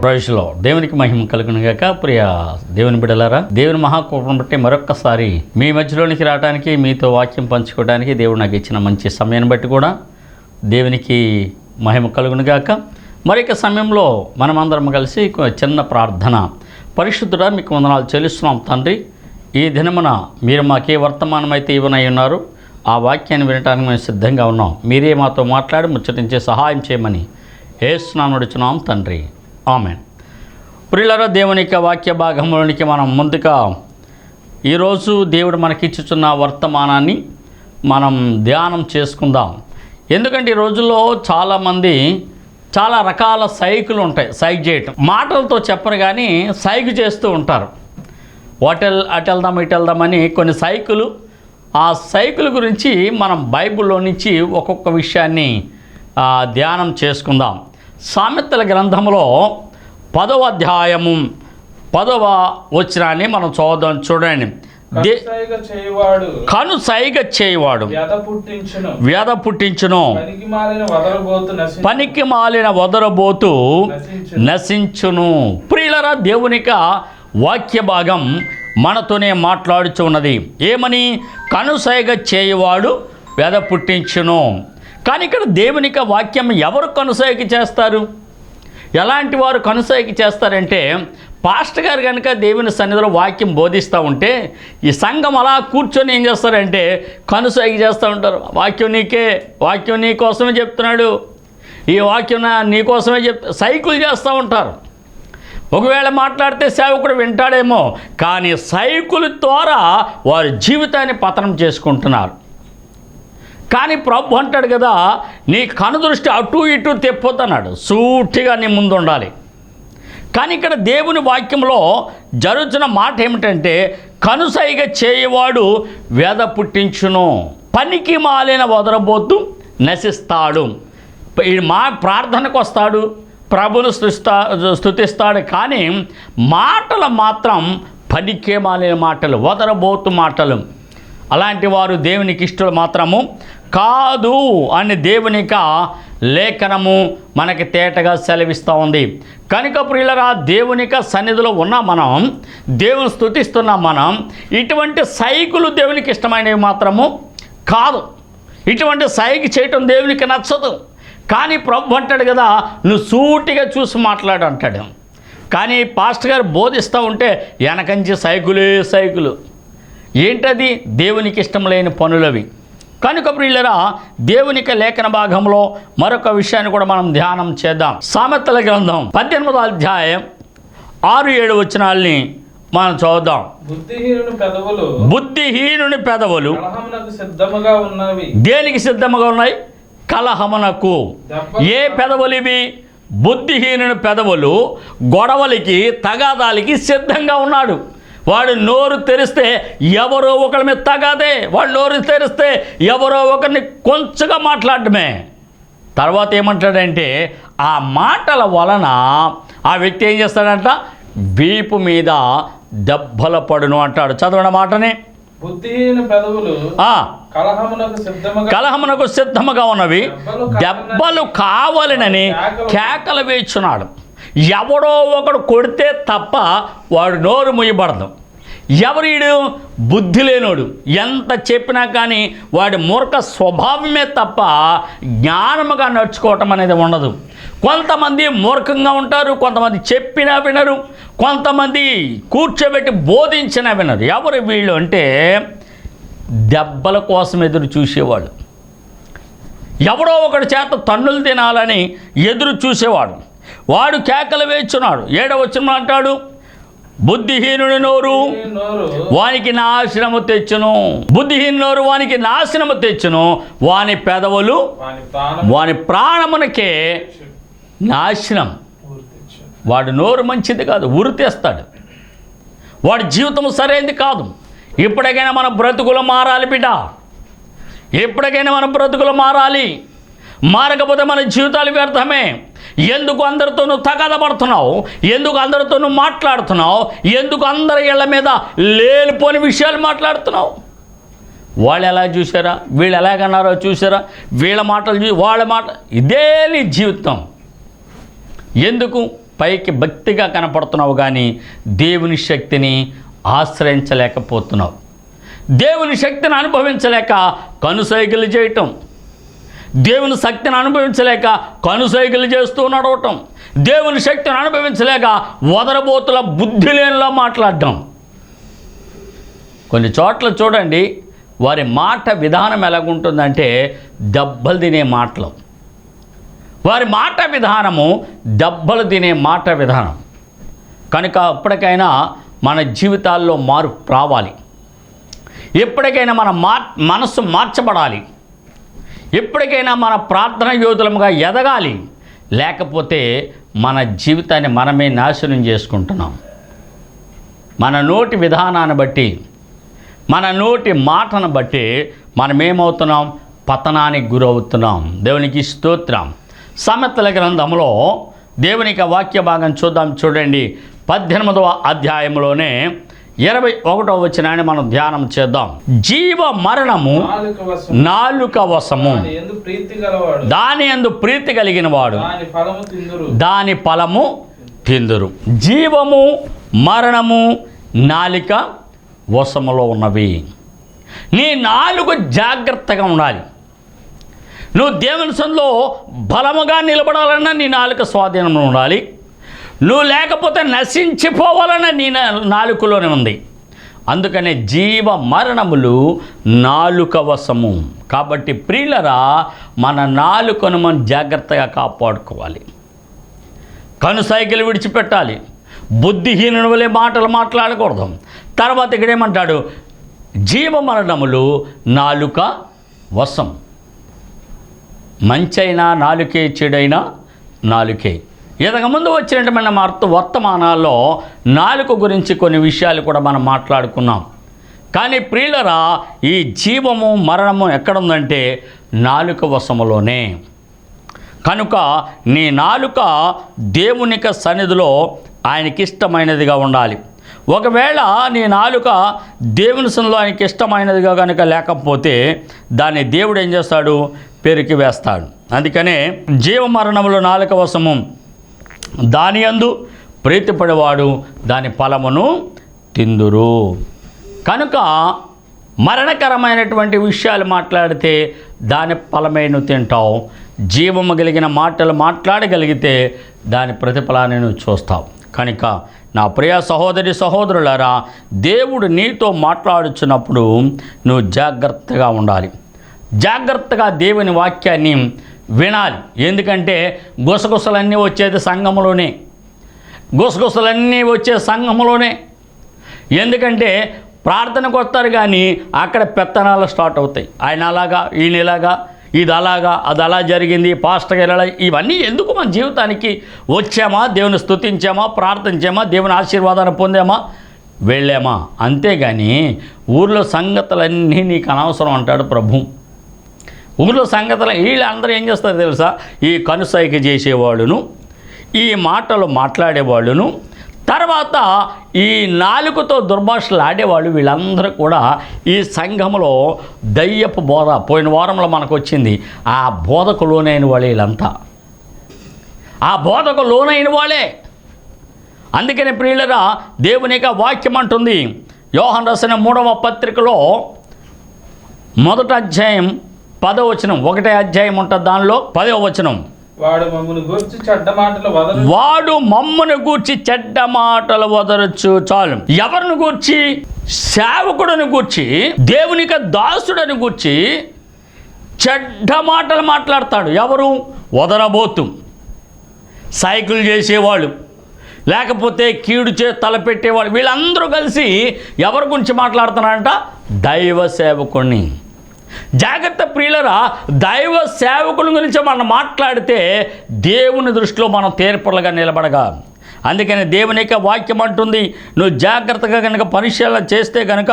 ప్రైజ్లో దేవునికి మహిమ కలుగును గాక. ప్రియ దేవుని బిడ్డలారా, దేవుని మహాకృపను బట్టి మరొక్కసారి మీ మధ్యలోనికి రావడానికి, మీతో వాక్యం పంచుకోవడానికి దేవుడు నాకు ఇచ్చిన మంచి సమయాన్ని బట్టి కూడా దేవునికి మహిమ కలుగును గాక. మరొక సమయంలో మనమందరం కలిసి చిన్న ప్రార్థన. పరిశుద్ధుడా, మీకు వందనాలు చెల్లిస్తున్నాం తండ్రి. ఈ దినమున మీరు మాకే వర్తమానం అయితే ఇవ్వనై ఉన్నారు. ఆ వాక్యాన్ని వినడానికి మేము సిద్ధంగా ఉన్నాం. మీరే మాతో మాట్లాడి ముచ్చటించే సహాయం చేయమని యేసు నామమున అడుగుచున్నాం తండ్రి, ఆమేన్. ప్రియులారా, దేవుని యొక్క వాక్య భాగంలోనికి మనం ముందుగా ఈరోజు దేవుడు మనకిచ్చుచున్న వర్తమానాన్ని మనం ధ్యానం చేసుకుందాం. ఎందుకంటే ఈ రోజుల్లో చాలామంది చాలా రకాల సైకిలు ఉంటాయి. సైక్ చేయటం మాటలతో చెప్పరు కానీ సైకి చేస్తూ ఉంటారు. అటు వెళ్దాం ఇటు వెళ్దామని కొన్ని సైకిలు. ఆ సైకిల్ గురించి మనం బైబిల్లో నుంచి ఒక్కొక్క విషయాన్ని ధ్యానం చేసుకుందాం. సామెతల గ్రంథంలో 10వ అధ్యాయము 10వ వచనాన్ని మనం చూడండి. కను సైగ చేయవాడు వ్యధ పుట్టించును, పనికి మాలిన వదరబోతు నశించును. ప్రియులరా, దేవునిక వాక్య భాగం మనతోనే మాట్లాడుచు ఉన్నది. ఏమని? కనుసైగ చేయవాడు వ్యధ పుట్టించును. కానీ ఇక్కడ దేవునిక వాక్యం ఎవరు కనుసైగ చేస్తారు? ఎలాంటి వారు కనుసైగ చేస్తారంటే, పాస్టర్ గారు కనుక దేవుని సన్నిధిలో వాక్యం బోధిస్తూ ఉంటే ఈ సంఘం అలా కూర్చొని ఏం చేస్తారంటే కనుసైగ చేస్తూ ఉంటారు. వాక్యం నీ కోసమే చెప్తున్నాడు, ఈ వాక్యం నీ కోసమే సైకిల్ చేస్తూ ఉంటారు. ఒకవేళ మాట్లాడితే సేవకుడు వింటాడేమో, కానీ సైకిల్ ద్వారా వారి జీవితాన్ని పతనం చేసుకుంటున్నారు. కానీ ప్రభు అంటాడు కదా, నీ కనుదృష్టి అటు ఇటు తెప్పొద్దన్నాడు. సూటిగా నీ ముందు ఉండాలి. కానీ ఇక్కడ దేవుని వాక్యంలో జరుగుతున్న మాట ఏమిటంటే, కనుసైగ చేయవాడు వ్యధ పుట్టించును, పనికి మాలిన వదరబోతు నశిస్తాడు. మా ప్రార్థనకు వస్తాడు, ప్రభును స్తుతిస్తాడు, కానీ మాటలు మాత్రం పనికే మాలిన మాటలు, వదరబోతు మాటలు. అలాంటి వారు దేవునికి ఇష్టలు మాత్రము కాదు అని దేవునిక లేఖనము మనకి తేటగా సెలవిస్తూ ఉంది. కనుక ప్రియులరా, దేవునిక సన్నిధిలో ఉన్న మనం, దేవుని స్తుతిస్తున్నాం మనం, ఇటువంటి సైకిలు దేవునికి ఇష్టమైనవి మాత్రము కాదు. ఇటువంటి సైకి చేయటం దేవునికి నచ్చదు. కానీ ప్రభు అంటాడు కదా, నువ్వు సూటిగా చూసి మాట్లాడు అంటాడు. కానీ పాస్టర్ గారు బోధిస్తూ ఉంటే వెనకంచి సైకిలు. ఏంటది? దేవునికి ఇష్టం లేని పనులవి. కనుక ప్రియులరా, దేవునికి లేఖన భాగంలో మరొక విషయాన్ని కూడా మనం ధ్యానం చేద్దాం. సామెతల గ్రంథం 18వ అధ్యాయం 6-7 వచనాల్ని మనం చూద్దాం. బుద్ధిహీనుని పెదవులు దేనికి సిద్ధముగా ఉన్నాయి? కలహమునకు. ఏ పెదవులు ఇవి? బుద్ధిహీనుని పెదవులు గొడవలకి, తగాదాలకి సిద్ధంగా ఉన్నాడు. వాడు నోరు తెరిస్తే ఎవరో ఒకరి మీద తగాదే, వాడు నోరు తెరిస్తే ఎవరో ఒకరిని కొంచెంగా మాట్లాడటమే. తర్వాత ఏమంటాడంటే, ఆ మాటల వలన ఆ వ్యక్తి ఏం చేస్తాడంట? వీపు మీద దెబ్బల పడును అంటాడు. చదవడం మాటని. బుద్ధిహీన పెదవులు కలహమునకు సిద్ధముగా ఉన్నవి, దెబ్బలు కావాలనని కేకలు వేచున్నాడు. ఎవడో ఒకడు కొడితే తప్ప వాడు నోరు ముయ్యబడదు. ఎవరీడు? బుద్ధి లేనోడు. ఎంత చెప్పినా కానీ వాడి మూర్ఖ స్వభావమే తప్ప జ్ఞానముగా నడుచుకోవటం అనేది ఉండదు. కొంతమంది మూర్ఖంగా ఉంటారు, కొంతమంది చెప్పినా వినరు, కొంతమంది కూర్చోబెట్టి బోధించినా వినరు. ఎవరు వీళ్ళు అంటే దెబ్బల కోసం ఎదురు చూసేవాడు. ఎవడో ఒకటి చేత తన్నులు తినాలని ఎదురు చూసేవాడు. వాడు కేకలు వేచున్నాడు. 7వ వచనం అంటాడు, బుద్ధిహీనుడి నోరు వానికి నాశనము తెచ్చును. బుద్ధిహీను నోరు వానికి నాశనము తెచ్చును, వాని పెదవులు వాని ప్రాణమునకే నాశనం. వాడు నోరు మంచిది కాదు, ఉరి తెస్తాడు. వాడి జీవితం సరైనది కాదు. ఇప్పటికైనా మన బ్రతుకులు మారాలి బిడ్డ. ఎప్పటికైనా మన బ్రతుకులు మారాలి. మారకపోతే మన జీవితాలు వ్యర్థమే. ఎందుకు అందరితోనూ తగాదపడుతున్నావు? ఎందుకు అందరితోనూ మాట్లాడుతున్నావు? ఎందుకు అందరి ఇళ్ల మీద లేనిపోని విషయాలు మాట్లాడుతున్నావు? వాళ్ళు ఎలా చూసారా, వీళ్ళు ఎలాగన్నారో చూసారా, వీళ్ళ మాటలు వాళ్ళ మాట, ఇదే నీ జీవితం. ఎందుకు పైకి భక్తిగా కనపడుతున్నావు కానీ దేవుని శక్తిని ఆశ్రయించలేకపోతున్నావు. దేవుని శక్తిని అనుభవించలేక కనుసైగలు చేయటం, దేవుని శక్తిని అనుభవించలేక కనుసైగలు చేస్తూ నడవటం, దేవుని శక్తిని అనుభవించలేక వదరబోతుల బుద్ధి లేనిలా మాట్లాడటం. కొన్ని చోట్ల చూడండి, వారి మాట విధానం ఎలాగుంటుందంటే దెబ్బలు తినే మాటలు. వారి మాట విధానము దెబ్బలు తినే మాట విధానం. కనుక ఎప్పటికైనా మన జీవితాల్లో మార్పు రావాలి. ఎప్పటికైనా మన మనస్సు మార్చబడాలి. ఎప్పటికైనా మన ప్రార్థన యోధులముగా ఎదగాలి. లేకపోతే మన జీవితాన్ని మనమే నాశనం చేసుకుంటున్నాం. మన నోటి విధానాన్ని బట్టి, మన నోటి మాటను బట్టి మనమేమవుతున్నాం? పతనానికి గురవుతున్నాం. దేవునికి స్తోత్రం. సామెతల గ్రంథంలో దేవునికి వాక్య భాగం చూద్దాం. చూడండి, 18వ అధ్యాయంలోనే 21వ వచనాన్ని మనం ధ్యానం చేద్దాం. జీవ మరణము నాలుక వశము, దాని యందు ప్రీతి కలిగిన వాడు దాని ఫలము తిందురు. జీవము మరణము నాలుక వశములో ఉన్నవి. నీ నాలుక జాగ్రత్తగా ఉండాలి. నువ్వు దేవుని సన్నిధిలో బలముగా నిలబడాలన్నా నీ నాలుక స్వాధీనంలో ఉండాలి. నువ్వు లేకపోతే నశించిపోవాలన్నా నీ నాలుకలోనే ఉంది. అందుకనే జీవ మరణములు నాలుక వశము. కాబట్టి ప్రియులరా, మన నాలుకను మనం జాగ్రత్తగా కాపాడుకోవాలి. కనుసైగలు విడిచిపెట్టాలి. బుద్ధిహీనుల వలె మాటలు మాట్లాడకూడదు. తర్వాత ఇక్కడ ఏమంటాడు? జీవ మరణములు నాలుక వశం. మంచైనా నాలుకే, చెడైనా నాలుకే. ఇంతకుముందు వచ్చినటువంటి వర్తమానాల్లో నాలుక గురించి కొన్ని విషయాలు కూడా మనం మాట్లాడుకున్నాం. కానీ ప్రియులరా, ఈ జీవము మరణము ఎక్కడుందంటే నాలుక వశములోనే. కనుక నీ నాలుక దేవునికి సన్నిధిలో ఆయనకి ఇష్టమైనదిగా ఉండాలి. ఒకవేళ నీ నాలుక దేవుని సన్నిధిలో ఆయనకి ఇష్టమైనదిగా కనుక లేకపోతే దాన్ని దేవుడు ఏం చేస్తాడు? పెరికి వేస్తాడు. అందుకనే జీవ మరణములు నాలుక వశము, దాని యందు ప్రీతిపడేవాడు దాని ఫలమును తిందురు. కనుక మరణకరమైనటువంటి విషయాలు మాట్లాడితే దాని ఫలమే నువ్వు తింటావు. జీవము కలిగిన మాటలు మాట్లాడగలిగితే దాని ప్రతిఫలాన్ని నువ్వు చూస్తావు. కనుక నా ప్రియ సహోదరి సహోదరులారా, దేవుడు నీతో మాట్లాడుచున్నప్పుడు నువ్వు జాగ్రత్తగా ఉండాలి. జాగ్రత్తగా దేవుని వాక్యాన్ని వినాలి. ఎందుకంటే గుసగుసలన్నీ వచ్చేది సంఘములోనే. గుసగుసలన్నీ వచ్చే సంఘములోనే. ఎందుకంటే ప్రార్థనకు వస్తారు కానీ అక్కడ పెత్తనాలు స్టార్ట్ అవుతాయి. ఆయన అలాగా, ఈయన ఇలాగా, ఇది అలాగా, అది అలా జరిగింది, పాస్టర్ గారు అలా. ఇవన్నీ ఎందుకు? మన జీవితానికి వచ్చామా, దేవుని స్తుతించామా, ప్రార్థించామా, దేవుని ఆశీర్వాదాన్ని పొందామా, వెళ్ళామా, అంతేగాని ఊర్లో సంగతులన్నీ నీకు అనవసరం అంటాడు ప్రభు. ఊర్లో సంగతులు వీళ్ళందరూ ఏం చేస్తారు తెలుసా? ఈ కనుసైగ చేసేవాళ్ళును, ఈ మాటలు మాట్లాడేవాళ్ళును, తర్వాత ఈ నాలుకతో దుర్భాషలు ఆడేవాళ్ళు, వీళ్ళందరూ కూడా ఈ సంఘంలో దయ్యపు బోధ పోయిన వారంలో మనకు వచ్చింది. ఆ బోధకు లోనైన వాళ్ళే వీళ్ళంతా. ఆ బోధకు లోనైన వాళ్ళే. అందుకని ప్రియులరా, దేవుని యొక్క వాక్యం అంటుంది, యోహాను రాసిన 3వ పత్రికలో 1వ అధ్యాయం 10వ వచనం, 1వ అధ్యాయం ఉంటుంది, దానిలో 10వ వచనం, వాడు మమ్మను గూర్చి చెడ్డ మాటలు వదరచ్చు. చాలు. ఎవరిని గూర్చి? సేవకుడిని గూర్చి, దేవునికి దాసుడని గూర్చి చెడ్డ మాటలు మాట్లాడతాడు. ఎవరు? వదరబోతు, సైకిల్ చేసేవాళ్ళు, లేకపోతే కీడు తలపెట్టేవాళ్ళు, వీళ్ళందరూ కలిసి ఎవరి గురించి మాట్లాడుతున్నారంట? దైవ సేవకుడిని. జాగ్రత్త ప్రియులరా, దైవ సేవకుల గురించి మనం మాట్లాడితే దేవుని దృష్టిలో మనం తీర్పులుగా నిలబడగా. అందుకని దేవుని యొక్క వాక్యం అంటుంది, నువ్వు జాగ్రత్తగా కనుక పరిశీలన చేస్తే కనుక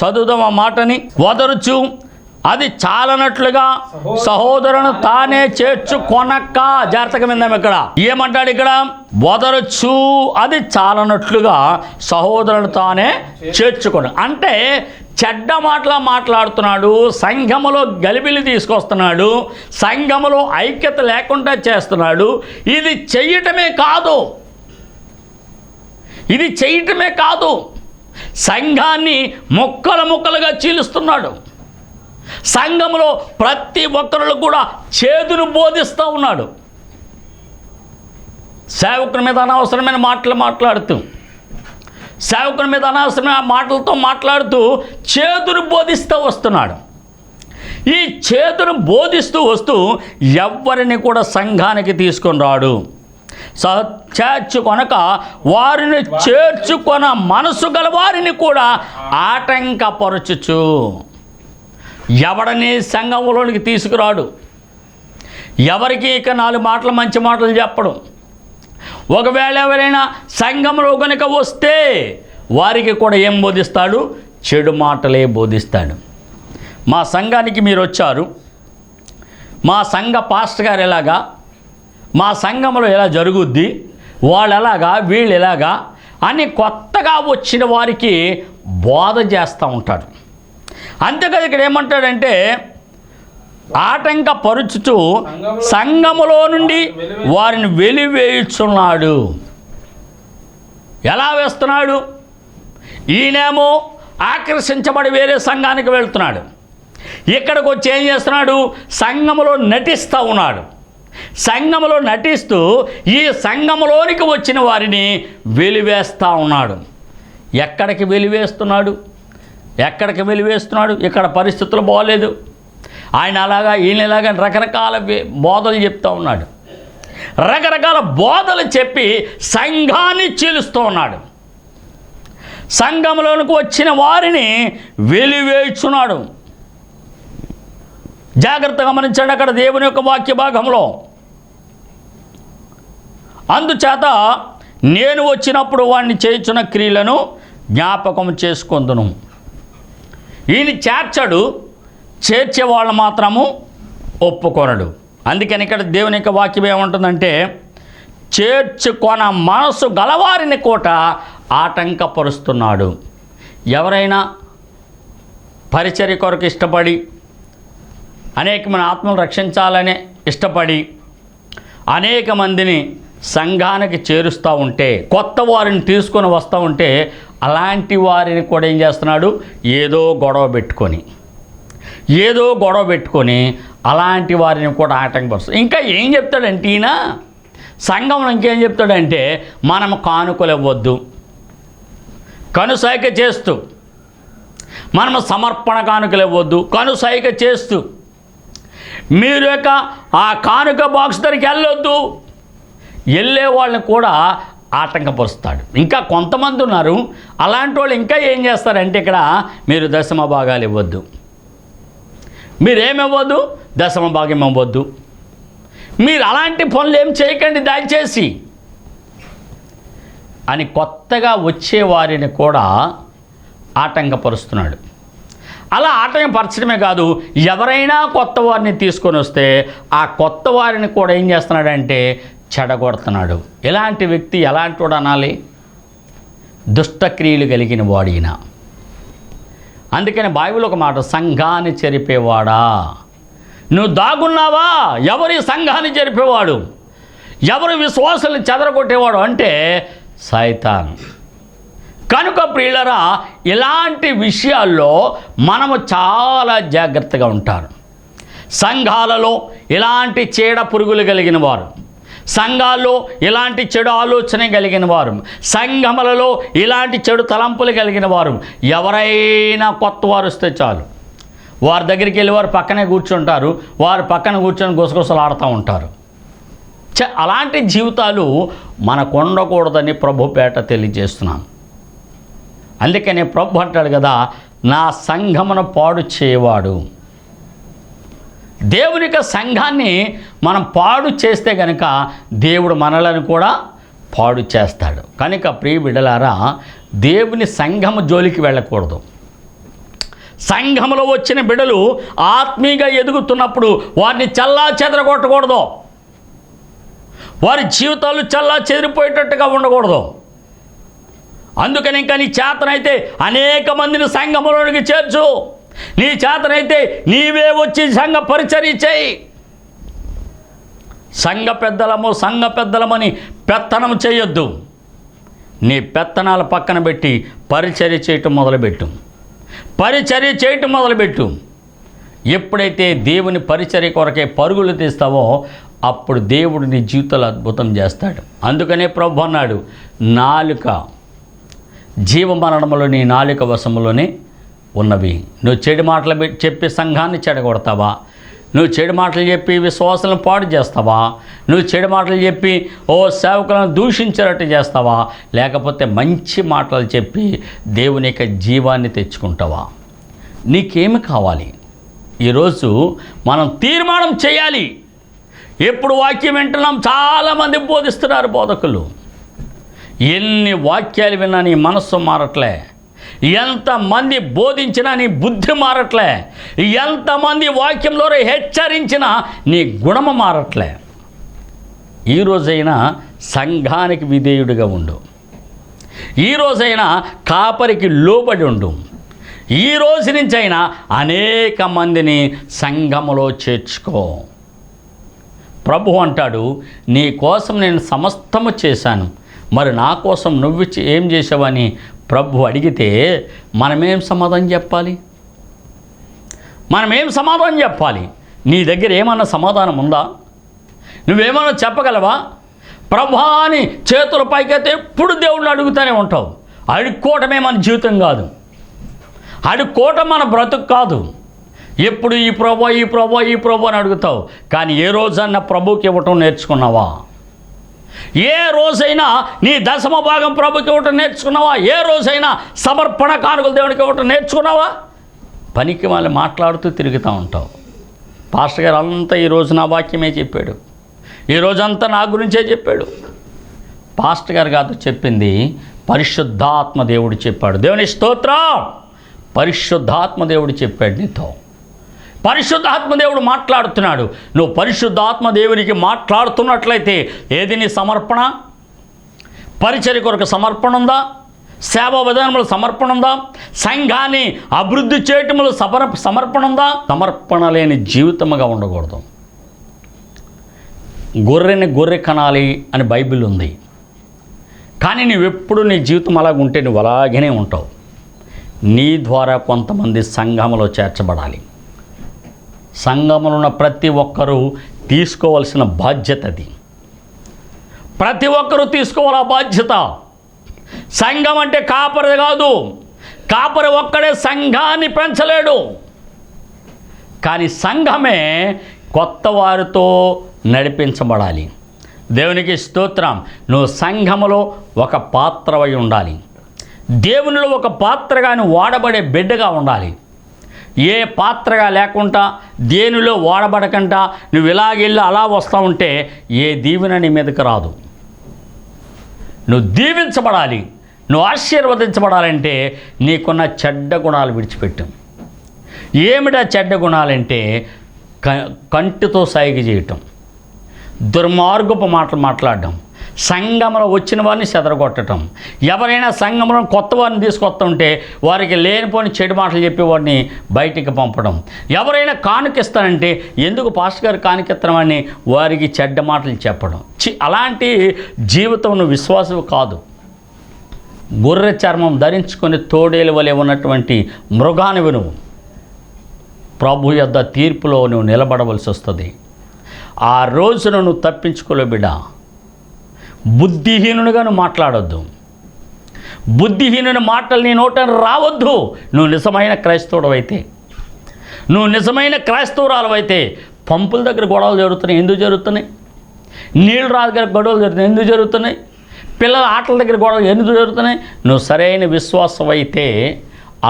చదువుదాం ఆ మాటని. వదరుచు అది చాలనట్లుగా సహోదరును తానే చేర్చుకొనక్క. జాగ్రత్తగా విందాం. ఇక్కడ ఏమంటాడు? ఇక్కడ వదరచ్చు అది చాలనట్లుగా సహోదరును తానే చేర్చుకొను. అంటే చెడ్డ మాటలా మాట్లాడుతున్నాడు, సంఘములో గలిబిలి తీసుకొస్తున్నాడు, సంఘములో ఐక్యత లేకుండా చేస్తున్నాడు. ఇది చెయ్యటమే కాదు, ఇది చేయటమే కాదు, సంఘాన్ని ముక్కలు ముక్కలుగా చీలుస్తున్నాడు. సంఘంలో ప్రతి ఒక్కరు కూడా చేదును బోధిస్తూ ఉన్నాడు. సేవకుని మీద అనవసరమైన మాటలు మాట్లాడుతూ, సేవకుని మీద అనవసరమైన మాటలతో మాట్లాడుతూ చేదును బోధిస్తూ వస్తున్నాడు. ఈ చేదును బోధిస్తూ వస్తూ ఎవ్వరిని కూడా సంఘానికి తీసుకొని రాడు. చేర్చుకొనక వారిని చేర్చుకొన మనసు గల వారిని కూడా ఆటంకపరచుచు. ఎవడని సంఘంలోనికి తీసుకురాడు. ఎవరికి ఇక 4 మాటలు మంచి మాటలు చెప్పడం. ఒకవేళ ఎవరైనా సంఘంలో కనుక వస్తే వారికి కూడా ఏం బోధిస్తాడు? చెడు మాటలే బోధిస్తాడు. మా సంఘానికి మీరు వచ్చారు, మా సంఘ పాస్టర్ గారు ఎలాగా, మా సంఘంలో ఎలా జరుగుద్ది, వాళ్ళు ఎలాగా, వీళ్ళు ఎలాగా అని కొత్తగా వచ్చిన వారికి బోధ చేస్తూ ఉంటాడు. అంతేకాదు ఇక్కడ ఏమంటాడంటే ఆటంకపరుచుచు సంఘములో నుండి వారిని వెలివేయుచున్నాడు. ఎలా వేస్తున్నాడు? ఈయనేమో ఆకర్షించబడి వేరే సంఘానికి వెళ్తున్నాడు. ఇక్కడికి వచ్చి ఏం చేస్తున్నాడు? సంఘములో నటిస్తూ ఉన్నాడు. సంఘములో నటిస్తూ ఈ సంఘములోనికి వచ్చిన వారిని వెలివేస్తూ ఉన్నాడు. ఎక్కడికి వెలివేస్తున్నాడు? ఎక్కడికి వెలివేస్తున్నాడు? ఇక్కడ పరిస్థితులు బాగోలేదు, ఆయన అలాగా ఈయన ఇలాగా రకరకాల బోధలు చెప్తూ ఉన్నాడు. రకరకాల బోధలు చెప్పి సంఘాన్ని చీలుస్తూ ఉన్నాడు. సంఘంలోనికి వచ్చిన వారిని వెలివేస్తున్నాడు. జాగ్రత్తగా గమనించండి అక్కడ దేవుని యొక్క వాక్య భాగంలో. అందుచేత నేను వచ్చినప్పుడు వాడిని చేయుచున్న క్రియలను జ్ఞాపకం చేసుకొందును. ఈయన చేర్చడు, చేర్చేవాళ్ళు మాత్రము ఒప్పుకొనడు. అందుకని ఇక్కడ దేవుని యొక్క వాక్యం ఏముంటుందంటే చేర్చుకొన మనసు గలవారిని కూడా ఆటంకపరుస్తున్నాడు. ఎవరైనా పరిచర్య కొరకు ఇష్టపడి అనేకమైన ఆత్మలు రక్షించాలని ఇష్టపడి అనేక మందిని సంఘానికి చేరుస్తూ ఉంటే, కొత్త వారిని తీసుకొని వస్తూ ఉంటే, అలాంటి వారిని కూడా ఏం చేస్తున్నాడు? ఏదో గొడవ పెట్టుకొని అలాంటి వారిని కూడా ఆటంకపరుస్తాడు. ఇంకా ఏం చెప్తాడంటే ఈయన సంఘంలో ఇంకేం చెప్తాడంటే మనం కానుకలు ఇవ్వద్దు, కనుసైగ చేస్తూ మనము సమర్పణ కానుకలు ఇవ్వద్దు, కనుసైగ చేస్తూ మీరు యొక్క ఆ కానుక బాక్స్ దగ్గరికి వెళ్ళొద్దు, వెళ్ళే వాళ్ళని కూడా ఆటంకపరుస్తాడు. ఇంకా కొంతమంది ఉన్నారు అలాంటి వాళ్ళు. ఇంకా ఏం చేస్తారంటే ఇక్కడ మీరు దశమ భాగాలు ఇవ్వద్దు, మీరేమివ్వద్దు, దశమ భాగం ఇవ్వద్దు, మీరు అలాంటి పనులు ఏం చేయకండి దయచేసి అని కొత్తగా వచ్చేవారిని కూడా ఆటంకపరుస్తున్నాడు. అలా ఆటంకపరచడమే కాదు, ఎవరైనా కొత్త వారిని తీసుకొని వస్తే ఆ కొత్త వారిని కూడా ఏం చేస్తున్నాడంటే చెడగొడుతున్నాడు. ఎలాంటి వ్యక్తి ఎలాంటి వాడు అనాలి? దుష్టక్రియలు కలిగిన వాడిన. అందుకని బైబిల్ ఒక మాట, సంఘాన్ని చెరిపేవాడా. నువ్వు దాగున్నావా? ఎవరి సంఘాన్ని చెరిపేవాడు, ఎవరు విశ్వాసాలను చెదరగొట్టేవాడు అంటే సైతాన్. కనుక ప్రియులరా, ఇలాంటి విషయాల్లో మనము చాలా జాగ్రత్తగా ఉంటారు. సంఘాలలో ఇలాంటి చీడ పురుగులు కలిగిన వారు, సంఘాల్లో ఇలాంటి చెడు ఆలోచన కలిగిన వారు, సంఘములలో ఇలాంటి చెడు తలంపులు కలిగిన వారు ఎవరైనా కొత్త వారు వస్తే చాలు, వారి దగ్గరికి వెళ్ళి వారు పక్కనే కూర్చుంటారు, వారు పక్కన కూర్చొని గుసగుసలు ఆడుతూ ఉంటారు. అలాంటి జీవితాలు మనకు ఉండకూడదని ప్రభుపేట తెలియజేస్తున్నాను. అందుకనే ప్రభు అంటాడు కదా, నా సంఘమును పాడు చేయవాడు. దేవునికి సంఘాన్ని మనం పాడు చేస్తే కనుక దేవుడు మనలను కూడా పాడు చేస్తాడు. కనుక ప్రియ బిడ్డలారా, దేవుని సంఘము జోలికి వెళ్ళకూడదు. సంఘములో వచ్చిన బిడ్డలు ఆత్మీయంగా ఎదుగుతున్నప్పుడు వారిని చల్లా చెదరగొట్టకూడదు, వారి జీవితాలు చల్లా చెదిరిపోయేటట్టుగా ఉండకూడదు. అందుకని ఇంకా నీ చేతనైతే అనేక మందిని సంఘములోనికి చేర్చు, నీ చేతనైతే నీవే వచ్చి సంఘ పరిచర్య చేయి. సంఘ పెద్దలమని పెత్తనం చేయొద్దు. నీ పెత్తనాలు పక్కన పెట్టి పరిచర్య చేయటం మొదలుపెట్టు. ఎప్పుడైతే దేవుని పరిచర్య కొరకే పరుగులు తీస్తావో అప్పుడు దేవుడు నీ జీవితంలో అద్భుతం చేస్తాడు. అందుకనే ప్రభు అన్నాడు, నాలుక జీవమరణములో నీ నాలుక వశములోనే ఉన్నవి. నువ్వు చెడు మాటలు చెప్పి సంఘాన్ని చెడగొడతావా? నువ్వు చెడు మాటలు చెప్పి విశ్వాసాలను పాడు చేస్తావా? నువ్వు చెడు మాటలు చెప్పి సేవకులను దూషించేటట్టు చేస్తావా? లేకపోతే మంచి మాటలు చెప్పి దేవుని యొక్క జీవాన్ని తెచ్చుకుంటావా? నీకేమి కావాలి? ఈరోజు మనం తీర్మానం చేయాలి. ఎప్పుడు వాక్యం వింటున్నాం, చాలామంది బోధిస్తున్నారు బోధకులు. ఎన్ని వాక్యాలు విన్నా నీ మనస్సు మారట్లే, ఎంతమంది బోధించినా నీ బుద్ధి మారట్లే, ఎంతమంది వాక్యంలో హెచ్చరించినా నీ గుణము మారట్లే. ఈరోజైనా సంఘానికి విధేయుడిగా ఉండు. ఈరోజైనా కాపరికి లోబడి ఉండు. ఈ రోజు నుంచైనా అనేక మందిని సంఘములో చేర్చుకో. ప్రభు అంటాడు, నీ కోసం నేను సమస్తము చేశాను, మరి నా కోసం నువ్వు ఏం చేసావని ప్రభు అడిగితే మనమేం సమాధానం చెప్పాలి? నీ దగ్గర ఏమన్నా సమాధానం ఉందా? నువ్వేమన్నా చెప్పగలవా? ప్రభా అని చేతుల పైకైతే ఎప్పుడు దేవుణ్ణి అడుగుతూనే ఉంటావు. అడుక్కోవటమే మన జీవితం కాదు, అడుక్కోవటం మన బ్రతుకు కాదు. ఎప్పుడు ఈ ప్రభు అని అడుగుతావు. కానీ ఏ రోజన్నా ప్రభుకి ఇవ్వటం నేర్చుకున్నావా? ఏ రోజైనా నీ దశమ భాగం ప్రభుకి ఇవ్వటం నేర్చుకున్నావా? ఏ రోజైనా సమర్పణ కానుకలు దేవునికి ఇవ్వటం నేర్చుకున్నావా? పనికి వాళ్ళు మాట్లాడుతూ తిరుగుతూ ఉంటావు. పాస్టర్ గారు అంతా ఈరోజు నా వాక్యమే చెప్పాడు, ఈరోజంతా నా గురించే చెప్పాడు. పాస్టర్ గారు కాదు చెప్పింది, పరిశుద్ధాత్మ దేవుడు చెప్పాడు. దేవుని స్తోత్రం. పరిశుద్ధాత్మ దేవుడు చెప్పాడు నీతో. పరిశుద్ధాత్మ దేవుడు మాట్లాడుతున్నాడు. నువ్వు పరిశుద్ధాత్మ దేవునికి మాట్లాడుతున్నట్లయితే ఏది నీ సమర్పణ? పరిచర్య కొరకు సమర్పణ ఉందా? సేవా విధానములు సమర్పణ ఉందా? సంఘాన్ని అభివృద్ధి చేయటములు సమర్పణ ఉందా? సమర్పణ లేని జీవితముగా ఉండకూడదు. గొర్రె కనాలి అని బైబిల్ ఉంది. కానీ నువ్వెప్పుడు నీ జీవితం అలాగుంటే నువ్వు అలాగనే ఉంటావు. నీ ద్వారా కొంతమంది సంఘములో చేర్చబడాలి. సంఘములో ఉన్న ప్రతి ఒక్కరూ తీసుకోవాల్సిన బాధ్యత అది. ప్రతి ఒక్కరూ తీసుకోవాలి ఆ బాధ్యత. సంఘం అంటే కాపరి కాదు. కాపరి ఒక్కడే సంఘాన్ని పెంచలేడు. కానీ సంఘమే కొత్త వారితో నడిపించబడాలి. దేవునికి స్తోత్రం. నువ్వు సంఘములో ఒక పాత్రవై ఉండాలి. దేవునిలో ఒక పాత్రగాని వాడబడే బిడ్డగా ఉండాలి. ఏ పాత్రగా లేకుండా దేనిలో వాడబడకుండా నువ్వు ఇలాగెళ్ళి అలా వస్తూ ఉంటే ఏ దీవెన నీ మీదకి రాదు. నువ్వు దీవించబడాలి, నువ్వు ఆశీర్వదించబడాలంటే నీకున్న చెడ్డ గుణాలు విడిచిపెట్టు. ఏమిటా చెడ్డ గుణాలంటే కంటితో సైగ చేయటం, దుర్మార్గపు మాటలు మాట్లాడడం, సంఘంలో వచ్చిన వారిని చెదరగొట్టడం. ఎవరైనా సంఘంలో కొత్త వారిని తీసుకొస్తుంటే వారికి లేనిపోని చెడు మాటలు చెప్పి వారిని బయటికి పంపడం. ఎవరైనా కానుకిస్తానంటే ఎందుకు పాస్టర్ గారు కానుకిస్తామని వారికి చెడ్డ మాటలు చెప్పడం. అలాంటి జీవితం నువ్వు విశ్వాసం కాదు. గొర్రె చర్మం ధరించుకొని తోడేలు వలె ఉన్నటువంటి మృగానివి నువ్వు. ప్రభు యొద్ద తీర్పులో నువ్వు నిలబడవలసి వస్తుంది. ఆ రోజున నువ్వు తప్పించుకోలే బిడ్డ. బుద్ధిహీనునిగా నువ్వు మాట్లాడొద్దు. బుద్ధిహీనుని మాటలు నీ నోట రావద్దు. నువ్వు నిజమైన క్రైస్తవుడు అయితే, నువ్వు నిజమైన క్రైస్తవురాలు అయితే పంపుల దగ్గర గొడవలు జరుగుతున్నాయి. ఎందుకు జరుగుతున్నాయి? నీళ్ళు రాదు దగ్గర గొడవలు జరుగుతున్నాయి. ఎందుకు జరుగుతున్నాయి? పిల్లల ఆటల దగ్గర గొడవలు ఎందుకు జరుగుతున్నాయి? నువ్వు సరైన విశ్వాసం అయితే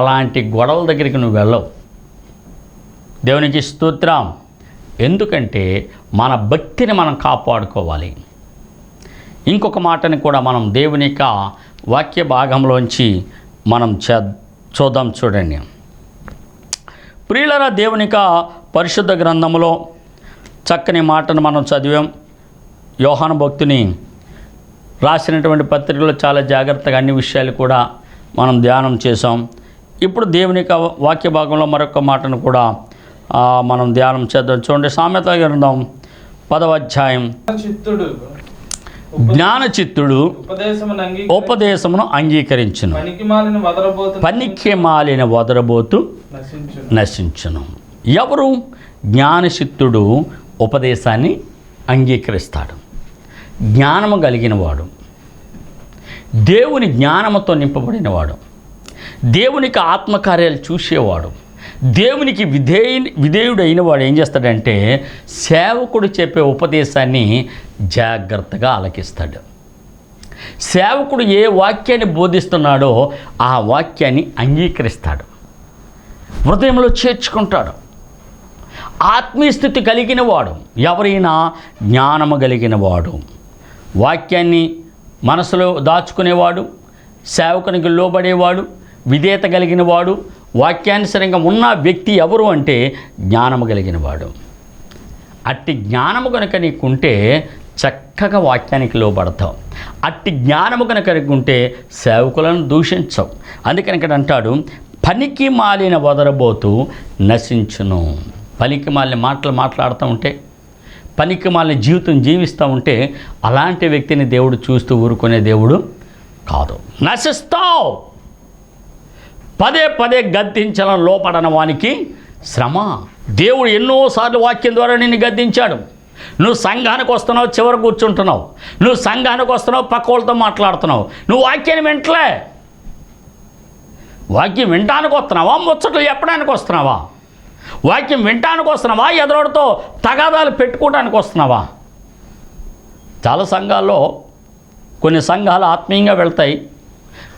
అలాంటి గొడవల దగ్గరికి నువ్వు వెళ్ళవు. దేవునికి స్తోత్రం. ఎందుకంటే మన భక్తిని మనం కాపాడుకోవాలి. ఇంకొక మాటని కూడా మనం దేవుని యొక్క వాక్య భాగంలోంచి మనం చూద్దాం. చూడండి ప్రియులారా, దేవుని యొక్క పరిశుద్ధ గ్రంథంలో చక్కని మాటను మనం చదివాం. యోహాను భక్తుని రాసినటువంటి పత్రికలో చాలా జాగ్రత్తగా అన్ని విషయాలు కూడా మనం ధ్యానం చేసాం. ఇప్పుడు దేవుని యొక్క వాక్య భాగంలో మరొక మాటను కూడా మనం ధ్యానం చేద్దాం. చూడండి, సామెతల గ్రంథం 10వ అధ్యాయం జ్ఞానచిత్తుడు ఉపదేశమును అంగీకరించును. పనికి మాలిన వదరబోతు నశించును. ఎవరు? జ్ఞానచిత్తుడు ఉపదేశాన్ని అంగీకరిస్తాడు. జ్ఞానము కలిగినవాడు, దేవుని జ్ఞానముతో నింపబడినవాడు, దేవునికి ఆత్మకార్యాలు చూసేవాడు, దేవునికి విధేయుడైన వాడు ఏం చేస్తాడంటే సేవకుడు చెప్పే ఉపదేశాన్ని జాగ్రత్తగా ఆలకిస్తాడు. సేవకుడు ఏ వాక్యాన్ని బోధిస్తున్నాడో ఆ వాక్యాన్ని అంగీకరిస్తాడు, హృదయంలో చేర్చుకుంటాడు. ఆత్మీయ స్థితి కలిగిన వాడు ఎవరైనా జ్ఞానము కలిగిన వాడు, వాక్యాన్ని మనసులో దాచుకునేవాడు, సేవకునికి లోబడేవాడు, విధేయత కలిగిన వాడు, వాక్యానుసరంగా ఉన్న వ్యక్తి ఎవరు అంటే జ్ఞానము కలిగిన వాడు. అట్టి జ్ఞానము కనుక నీకుంటే చక్కగా వాక్యానికి లోబడతావు. అట్టి జ్ఞానము కనుక నీకుంటే సేవకులను దూషించవు. అందుకని ఇక్కడ అంటాడు, పనికి మాలిన వదరబోతూ నశించును. పనికి మాలిన మాటలు మాట్లాడుతూ ఉంటే, పనికి మాలిన జీవితం జీవిస్తూ ఉంటే అలాంటి వ్యక్తిని దేవుడు చూస్తూ ఊరుకునే దేవుడు కాదు. నశిస్తావు. పదే పదే గద్దించడం లోపడన వానికి శ్రమ. దేవుడు ఎన్నోసార్లు వాక్యం ద్వారా నిన్ను గద్దించాడు. నువ్వు సంఘానికి వస్తున్నావు, చివర కూర్చుంటున్నావు. నువ్వు సంఘానికి వస్తున్నావు, పక్క వాళ్ళతో మాట్లాడుతున్నావు. నువ్వు వాక్యాన్ని వింటలే. వాక్యం వినటానికి వస్తున్నావా, ముచ్చట్లు చెప్పడానికి వస్తున్నావా? వాక్యం వినటానికి వస్తున్నావా, ఎదురోడితో తగాదాలు పెట్టుకోవడానికి వస్తున్నావా? చాలా సంఘాల్లో కొన్ని సంఘాలు ఆత్మీయంగా వెళ్తాయి,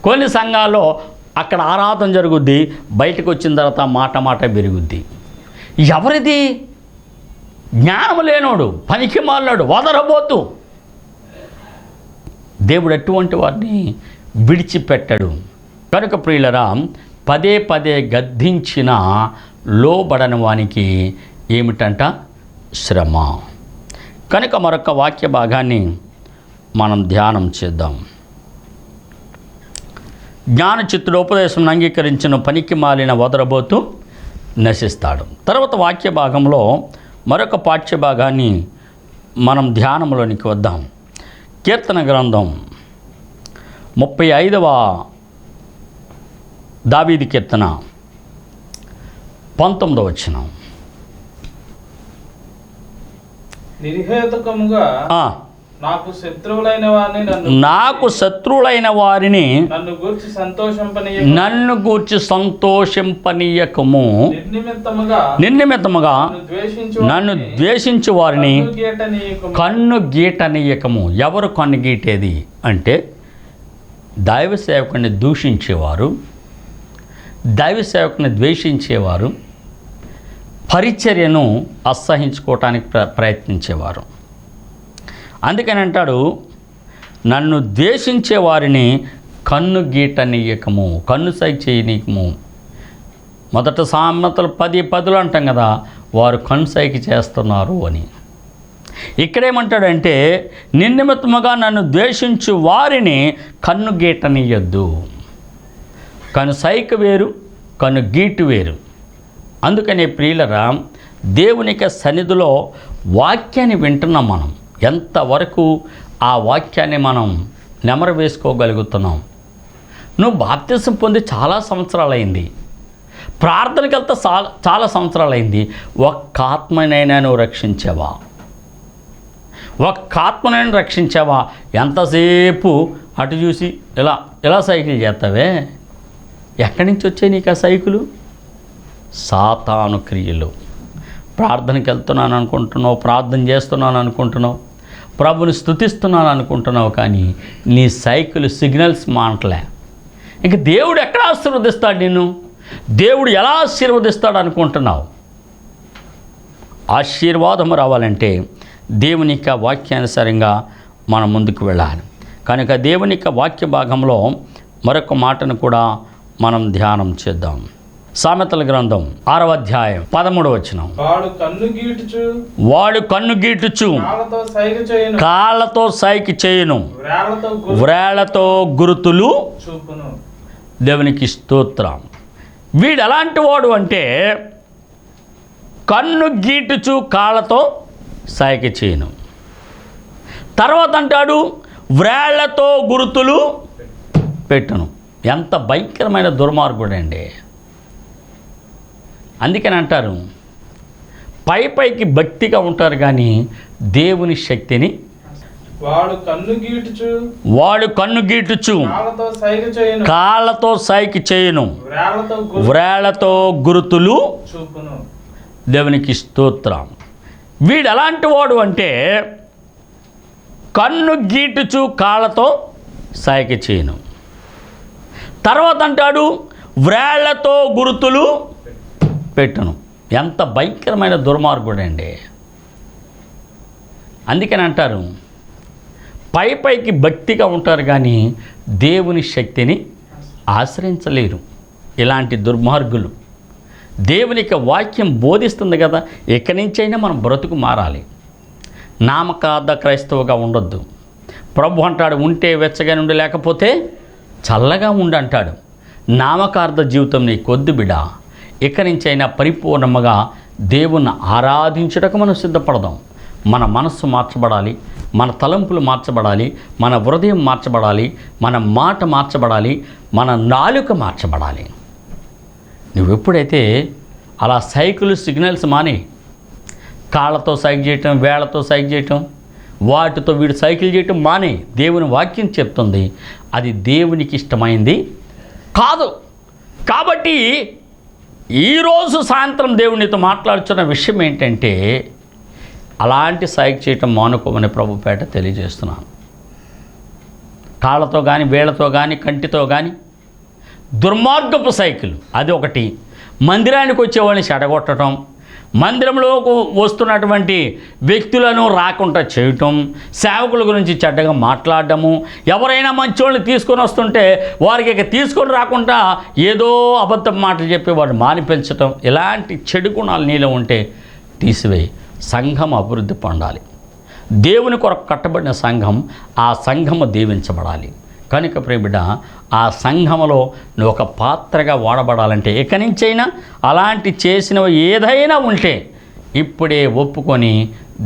కొన్ని సంఘాల్లో అక్కడ ఆరాధన జరుగుద్ది, బయటకు వచ్చిన తర్వాత మాట పెరుగుద్ది. ఎవరిది? జ్ఞానము లేనోడు, పనికి మాలినోడు, వదరబోతు. దేవుడు అటువంటి వారిని విడిచిపెట్టడు. కనుక ప్రియులరా, పదే పదే గద్దించిన లోబడని వానికి ఏమిటంట? శ్రమ. కనుక మరొక వాక్య భాగాన్ని మనం ధ్యానం చేద్దాం. జ్ఞానచిత్తుడు ఉపదేశం అంగీకరించిన పనికి మాలిన వదరబోతూ నశిస్తాడు. తర్వాత వాక్య భాగంలో మరొక పాఠ్య భాగాన్ని మనం ధ్యానంలోనికి వద్దాం. కీర్తన గ్రంథం 35వ దావీదు కీర్తన 19వ వచనం. నిర్హేతుకముగా నాకు శత్రువులైన వారిని నన్ను గూర్చి సంతోషింపనీయకము. నిర్నిమిత్తముగా నన్ను ద్వేషించు వారిని కన్ను గీటనీయకము. ఎవరు కన్ను గీటేది అంటే దైవ సేవకుని దూషించేవారు, దైవ సేవకుని ద్వేషించేవారు, పరిచర్యను అసహించుకోవటానికి ప్రయత్నించేవారు. అందుకని అంటాడు, నన్ను ద్వేషించే వారిని కన్ను గీటనీయకము, కన్ను సైగ చేయనీయకము. మొదట సామెతలు 10 అంటాం కదా, వారు కన్ను సైగ చేస్తున్నారు అని. ఇక్కడేమంటాడంటే, నిర్నిమిత్తముగా నన్ను ద్వేషించు వారిని కన్ను గీటనీయొద్దు. కన్ను సైగ వేరు, కన్ను గీటు వేరు. అందుకనే ప్రియులరా, దేవునికి సన్నిధిలో వాక్యాన్ని వింటున్నాం. మనం ఎంతవరకు ఆ వాక్యాన్ని మనం నెమరు వేసుకోగలుగుతున్నాం? నువ్వు బాప్తిసం పొంది చాలా సంవత్సరాలైంది, ప్రార్థనకి వెళ్తే చాలా సంవత్సరాలైంది. ఒక్క ఆత్మనైనా నువ్వు రక్షించావా? ఒక్క ఆత్మనైనా రక్షించావా? ఎంతసేపు అటు చూసి ఇలా సైకిల్ చేస్తావే? ఎక్కడి నుంచి వచ్చాయి నీకు ఆ సైకిలు? సాతాను క్రియలు. ప్రార్థనకి వెళ్తున్నాను అనుకుంటున్నావు, ప్రార్థన చేస్తున్నాను అనుకుంటున్నావు, ప్రభుని స్తుతిస్తున్నాను అనుకుంటున్నావు, కానీ నీ సైకిల్ సిగ్నల్స్ మానట్లే. ఇంక దేవుడు ఎక్కడ ఆశీర్వదిస్తాడు నిన్ను? దేవుడు ఎలా ఆశీర్వదిస్తాడు అనుకుంటున్నావు? ఆశీర్వాదం రావాలంటే దేవుని యొక్క వాక్యానుసారంగా మనం ముందుకు వెళ్ళాలి. కనుక దేవుని యొక్క వాక్య భాగంలో మరొక మాటను కూడా మనం ధ్యానం చేద్దాం. సామెతల గ్రంథం 6వ అధ్యాయం 13వ వచనం. వాడు కన్ను గీటుచు కాళ్ళతో సైకి చేయును, వ్రేళ్లతో గురుతులు దేవునికి స్తోత్రం. వీడు ఎలాంటి వాడు అంటే కన్ను గీటుచు కాళ్ళతో సైకి చేయను. తర్వాత అంటాడు వ్రేళ్లతో గుర్తులు పెట్టును. ఎంత భయంకరమైన దుర్మార్గుడండి. అందుకని అంటారు, పైకి భక్తిగా ఉంటారు కానీ దేవుని శక్తిని వాడు కన్ను గీటుచు కాళ్ళతో సైకి చేయును, వ్రేళ్లతో గుర్తులు చూపును. దేవునికి స్తోత్రం. వీడు ఎలాంటి వాడు అంటే కన్ను గీటుచు కాళ్ళతో సైకి చేయను. తర్వాత అంటాడు వ్రేళ్లతో గుర్తులు పెట్టును. ఎంత భయంకరమైన దుర్మార్గుడండి. అందుకని అంటారు, పైకి భక్తిగా ఉంటారు కానీ దేవుని శక్తిని ఆశ్రయించలేరు. ఇలాంటి దుర్మార్గులు. దేవునికి వాక్యం బోధిస్తుంది కదా, ఎక్కడి నుంచైనా మనం బ్రతుకు మారాలి. నామకార్థ క్రైస్తవుగా ఉండొద్దు. ప్రభు అంటాడు, ఉంటే వెచ్చగా నుండి లేకపోతే చల్లగా ఉండి అంటాడు. నామకార్థ జీవితం నీ కొద్దు బిడ. ఇక్కడి నుంచైనా పరిపూర్ణముగా దేవుణ్ణి ఆరాధించుటకు మనం సిద్ధపడదాం. మన మనస్సు మార్చబడాలి, మన తలంపులు మార్చబడాలి, మన హృదయం మార్చబడాలి, మన మాట మార్చబడాలి, మన నాలుక మార్చబడాలి. నువ్వు ఎప్పుడైతే అలా సిగ్నల్స్ మాని కాళ్ళతో సైకిల్ చేయటం, వేళ్లతో సైకిల్ చేయటం, వాటితో వీడు సైకిల్ చేయటం మాని దేవుని వాక్యం చెప్తుంది, అది దేవునికి ఇష్టమైంది కాదు. కాబట్టి ఈరోజు సాయంత్రం దేవునితో మాట్లాడుతున్న విషయం ఏంటంటే, అలాంటి సైకిల్ చేయటం మానుకోమని ప్రభుపేట తెలియజేస్తున్నాను. కాళ్ళతో కానీ, వేళ్లతో కానీ, కంటితో కానీ దుర్మార్గపు సైకిల్ అది ఒకటి. మందిరానికి వచ్చేవాళ్ళని చెడగొట్టడం, మందిరంలోకి వస్తున్నటువంటి వ్యక్తులను రాకుండా చేయటం, సేవకుల గురించి చెడ్డగా మాట్లాడటము, ఎవరైనా మంచోళ్ళని తీసుకొని వస్తుంటే వారికి ఇక తీసుకొని రాకుండా ఏదో అబద్ధం మాటలు చెప్పి వాడు మానిపించటం, ఇలాంటి చెడు గుణాలు నీలో ఉంటే తీసివేయి. సంఘం అభివృద్ధి పొందాలి. దేవుని కొరకు కట్టబడిన సంఘం, ఆ సంఘము దీవించబడాలి. కనుక ప్రియబిడ్డ, ఆ సంఘములో నువ్వు ఒక పాత్రగా వాడబడాలంటే ఇక్కడి నుంచైనా అలాంటి చేసినవి ఏదైనా ఉంటే ఇప్పుడే ఒప్పుకొని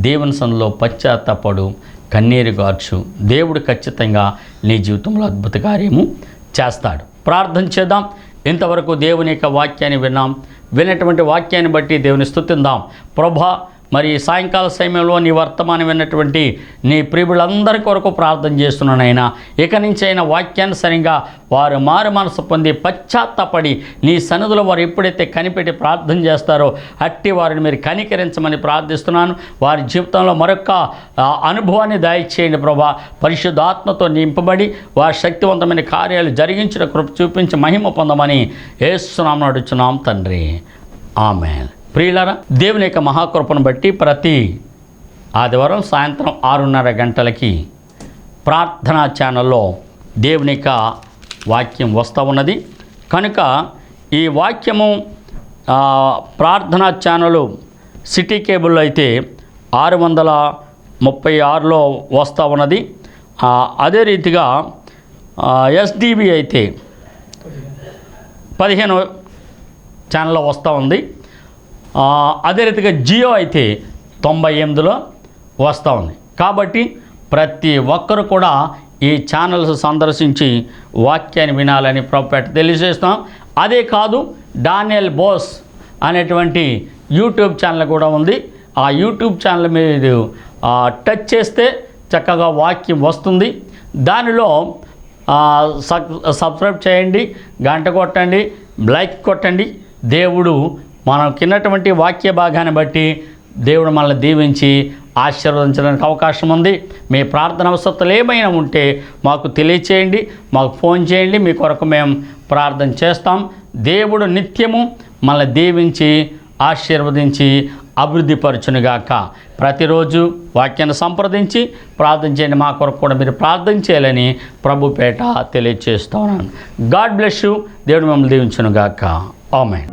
దేవుని సన్నిధిలో పశ్చాత్తాపడు, కన్నీరు గార్చు. దేవుడు ఖచ్చితంగా నీ జీవితంలో అద్భుత కార్యము చేస్తాడు. ప్రార్థన చేద్దాం. ఇంతవరకు దేవుని యొక్క వాక్యాన్ని విన్నటువంటి వాక్యాన్ని బట్టి దేవుని స్తుతిద్దాం. ప్రభా, మరి సాయంకాల సమయంలో నీ వర్తమానం విన్నటువంటి నీ ప్రియులందరి కొరకు ప్రార్థన చేస్తున్నానైనా, ఇక నుంచి అయినా వాక్యానుసరంగా వారు మారు మనసు పొంది పశ్చాత్తాపడి నీ సన్నిధిలో వారు ఎప్పుడైతే కనిపెట్టి ప్రార్థన చేస్తారో అట్టి వారిని మీరు కనికరించమని ప్రార్థిస్తున్నాను. వారి జీవితంలో మరొక అనుభవాన్ని దయచేయండి ప్రభా. పరిశుద్ధాత్మతో నింపబడి వారి శక్తివంతమైన కార్యాలు జరిగించిన కృప చూపించి మహిమ పొందమని యేసు నామమున అడుగుచున్నాం తండ్రి. ఆమేన్. ప్రియులారా, దేవుని యొక్క మహాకృపను బట్టి ప్రతి ఆదివారం సాయంత్రం 6:30 గంటలకి ప్రార్థనా ఛానల్లో దేవుని యొక్క వాక్యం వస్తూ ఉన్నది. కనుక ఈ వాక్యము ప్రార్థనా ఛానల్ సిటీ కేబుల్లో అయితే 636లో వస్తూ ఉన్నది. అదే రీతిగా ఎస్డిబి అయితే 15 ఛానల్లో వస్తూ ఉంది. అదే రీతిగా జియో అయితే 98లో వస్తూ ఉంది. కాబట్టి ప్రతి ఒక్కరు కూడా ఈ ఛానల్స్ సందర్శించి వాక్యాన్ని వినాలని ప్రభుపేట తెలియజేస్తాం. అదే కాదు, డానియల్ బోస్ అనేటువంటి యూట్యూబ్ ఛానల్ కూడా ఉంది. ఆ యూట్యూబ్ ఛానల్ మీరు టచ్ చేస్తే చక్కగా వాక్యం వస్తుంది. దానిలో సబ్స్క్రైబ్ చేయండి, గంట కొట్టండి, లైక్ కొట్టండి. దేవుడు మనం కిన్నటువంటి వాక్య భాగాన్ని బట్టి దేవుడు మనల్ని దీవించి ఆశీర్వదించడానికి అవకాశం ఉంది. మీ ప్రార్థన అవసరతలు ఏమైనా ఉంటే మాకు తెలియచేయండి, మాకు ఫోన్ చేయండి. మీ కొరకు మేము ప్రార్థన చేస్తాం. దేవుడు నిత్యము మనల్ని దీవించి ఆశీర్వదించి అభివృద్ధిపరచునుగాక. ప్రతిరోజు వాక్యాన్ని సంప్రదించి ప్రార్థన చేయండి. మా కొరకు కూడా మీరు ప్రార్థన చేయాలని ప్రభుపేట తెలియచేస్తున్నాను. God bless you. దేవుడు మిమ్మల్ని దీవించునుగాక. ఆమేన్.